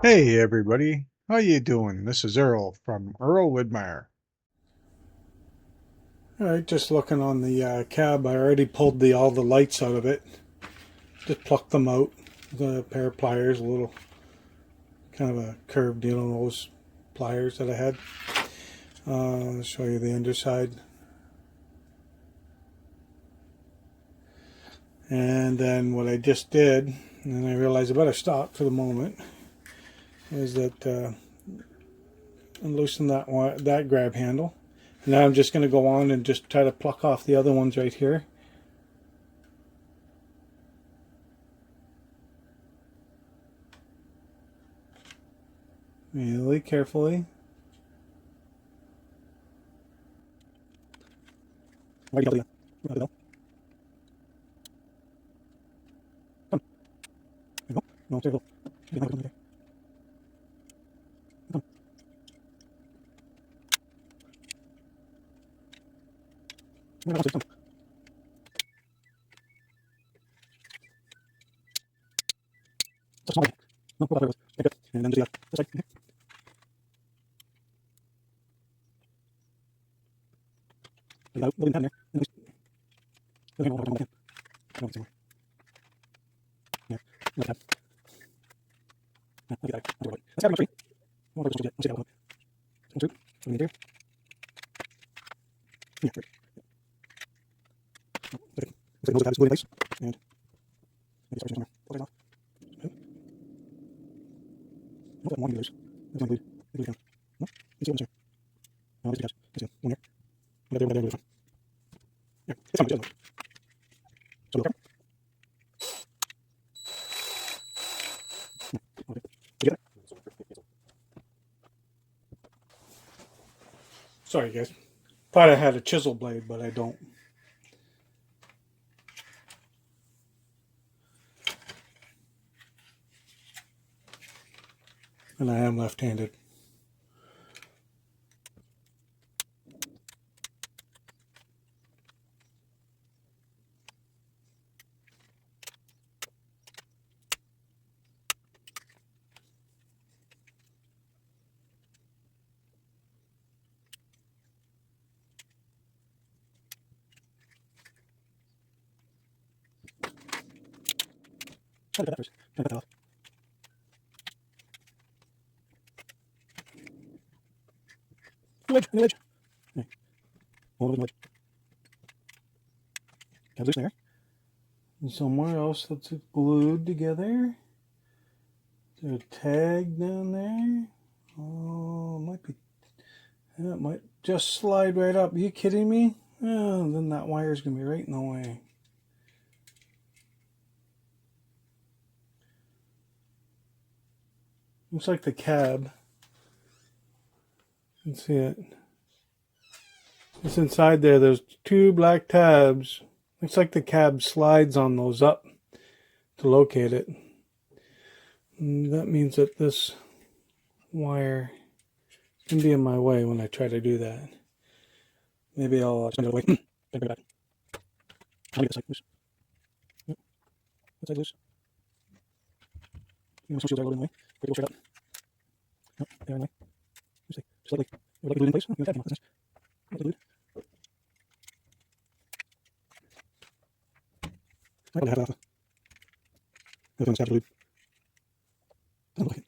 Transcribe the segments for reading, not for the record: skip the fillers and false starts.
Hey everybody, how you doing? This is Earl from Earl Widmeyer. Alright, just looking on the cab. I already pulled all the lights out of it. Just plucked them out with a pair of pliers, a little kind of a curved deal on those pliers that I had. I'll show you the underside. And then what I just did, and I realized I better stop for the moment, is that loosen that grab handle. And now I'm just going to go on and just try to pluck off the other ones right here. Really carefully. And then do the side. Look in there. Sorry guys, thought I had a chisel blade, but I don't. And I am left-handed. Try to get that first. Try to get that off. New edge. Okay. Hold over the edge. Got loose there. And somewhere else that's glued together. There's a tag down there. Oh, it might just slide right up. Are you kidding me? Oh, then that wire's gonna be right in the way. Looks like the cab. You can see it. It's inside there. There's two black tabs. Looks like the cab slides on those up to locate it. And that means that this wire can be in my way when I try to do that. Maybe I'll send it away. Bring it back. I'll get this side loose. Yep. That side loose. You know, some shields are a little in the way. We're going to go straight up. Nope, they're in the way. Just slightly. Would like the glued in place? Oh, that's nice. Like the glued. I probably have it off. The other one's got glued. I don't like it.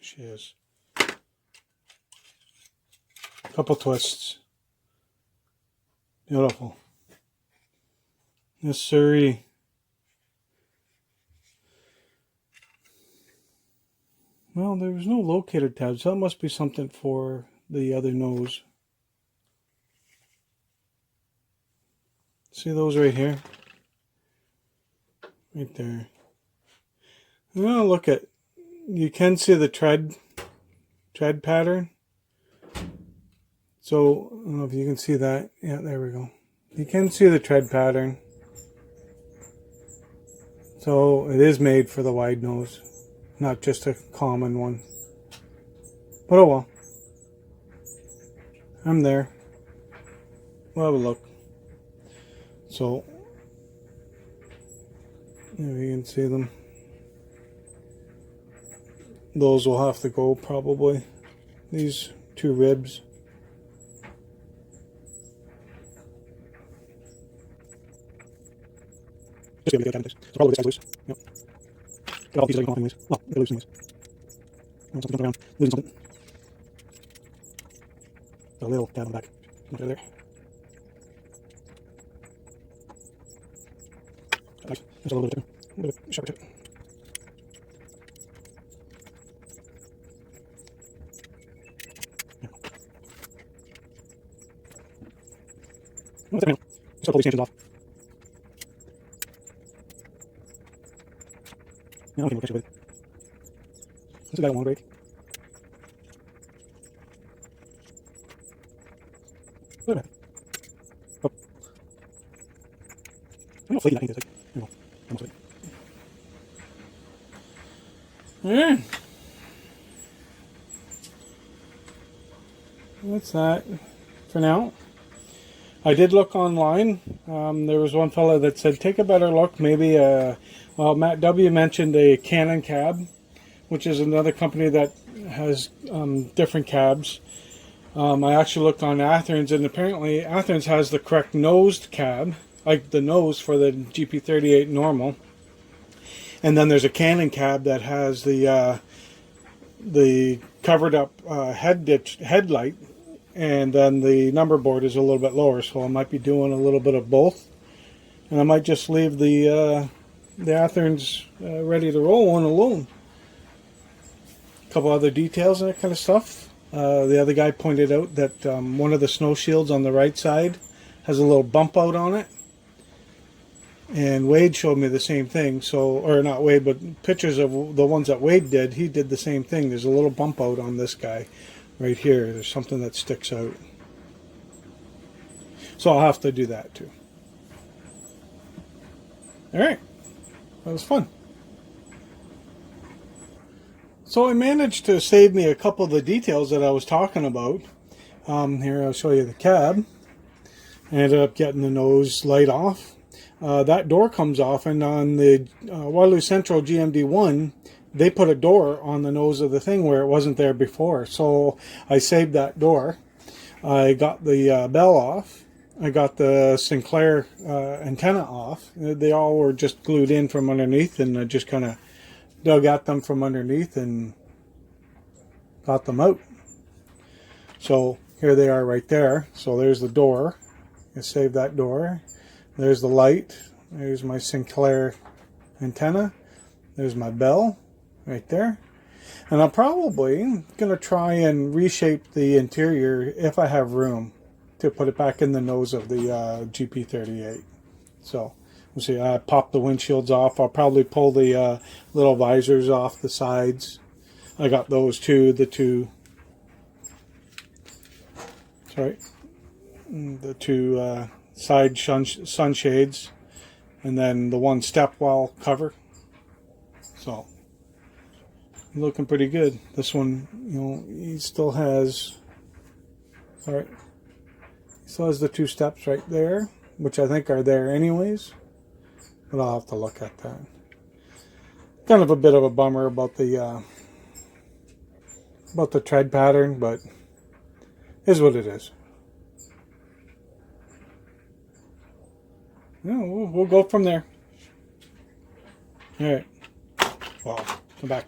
She is. Couple twists. Beautiful. Yes, sirree. Well, there was no locator tabs. That must be something for the other nose. See those right here? Right there. Now look at, you can see the tread pattern. So, I don't know if you can see that. Yeah, there we go. You can see the tread pattern. So, it is made for the wide nose, not just a common one. But oh well. I'm there. We'll have a look. So, if you can see them. Those will have to go probably. These two ribs. Just gonna get cabin so probably this guy's loose. Yep. Get all the pieces I can come off anyways. Well, they're loose anyways. Something jumping around, losing something. Got a little tab on the back. Look there. Nice. Just a little bit of tip. A little bit of sharper tip. Yeah. What's that now? Just pull these tensions off. Now I can catch it with it. This guy won't break. Look at that. Oh. I don't know how flaky that thing is. Like, I don't know. Almost like. Alright. That's that for now. I did look online. There was one fella that said take a better look. Maybe well, Matt W mentioned a Canon cab, which is another company that has different cabs. I actually looked on Athearn's, and apparently Athearn's has the correct nosed cab, like the nose for the GP38 normal. And then there's a Canon cab that has the covered up headlight, and then the number board is a little bit lower. So I might be doing a little bit of both, and I might just leave the Athearn's ready to roll on alone. A couple other details and that kind of stuff. The other guy pointed out that one of the snow shields on the right side has a little bump out on it. And Wade showed me the same thing. So, or not Wade, but pictures of the ones that Wade did. He did the same thing. There's a little bump out on this guy right here. There's something that sticks out. So I'll have to do that too. All right. That was fun. So I managed to save me a couple of the details that I was talking about. Here, I'll show you the cab. I ended up getting the nose light off. That door comes off, and on the Waterloo Central GMD1, they put a door on the nose of the thing where it wasn't there before. So I saved that door. I got the bell off. I got the Sinclair antenna off. They all were just glued in from underneath, and I just kind of dug at them from underneath and got them out. So here they are right there. So there's the door. I saved that door. There's the light. There's my Sinclair antenna. There's my bell right there. And I'm probably going to try and reshape the interior if I have room to put it back in the nose of the GP38. So we'll see. I popped the windshields off. I'll probably pull the little visors off the sides. I got those too. The two side sunshades, and then the one step well cover. So looking pretty good. This one, you know, he still has. All right. He still has the two steps right there, which I think are there anyways. But I'll have to look at that. Kind of a bit of a bummer about the tread pattern, but is what it is. Yeah, we'll go from there. All right. Well, come back.